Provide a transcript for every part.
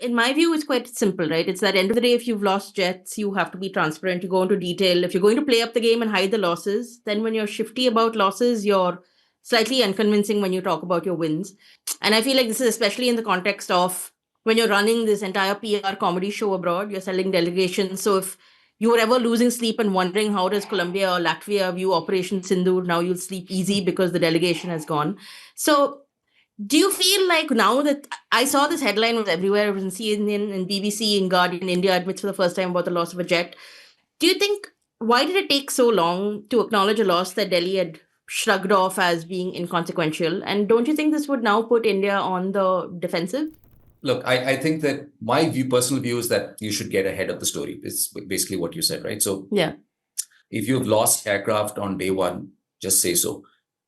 in my view, it's quite simple, right? It's that end of the day, if you've lost jets, you have to be transparent. You go into detail. If you're going to play up the game and hide the losses, then when you're shifty about losses, you're slightly unconvincing when you talk about your wins. And I feel like this is especially in the context of when you're running this entire PR comedy show abroad, you're selling delegations. So if you were ever losing sleep and wondering how does Colombia or Latvia view Operation Sindoor, now you'll sleep easy because the delegation has gone. So do you feel like now that I saw this headline was everywhere, it was in CNN and BBC and Guardian, India admits for the first time about the loss of a jet. Do you think, why did it take so long to acknowledge a loss that Delhi had shrugged off as being inconsequential? And don't you think this would now put India on the defensive? Look, I think that my personal view is that you should get ahead of the story. It's basically what you said, right? So Yeah. if you've lost aircraft on day one, just say so.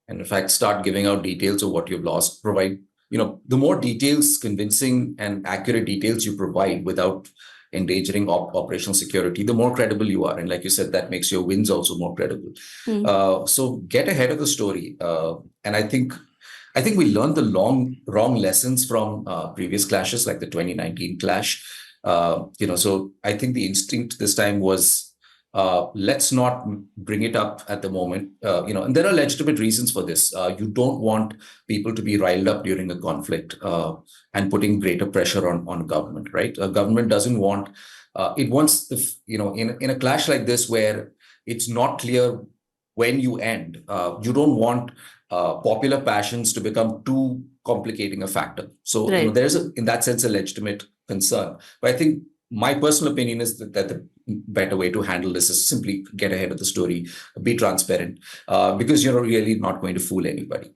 And in fact, start giving out details of what you've lost. Provide, the more details, convincing and accurate details you provide without endangering operational security, the more credible you are. And like you said, that makes your wins also more credible. So get ahead of the story. And I think we learned the wrong lessons from previous clashes, like the 2019 clash. So I think the instinct this time was, let's not bring it up at the moment. And there are legitimate reasons for this. You don't want people to be riled up during a conflict and putting greater pressure on government, right? A government doesn't want, it wants, in a clash like this where it's not clear when you end, you don't want popular passions to become too complicating a factor. So there's in that sense, a legitimate concern. But I think my personal opinion is that the better way to handle this is simply get ahead of the story, be transparent, because you're really not going to fool anybody.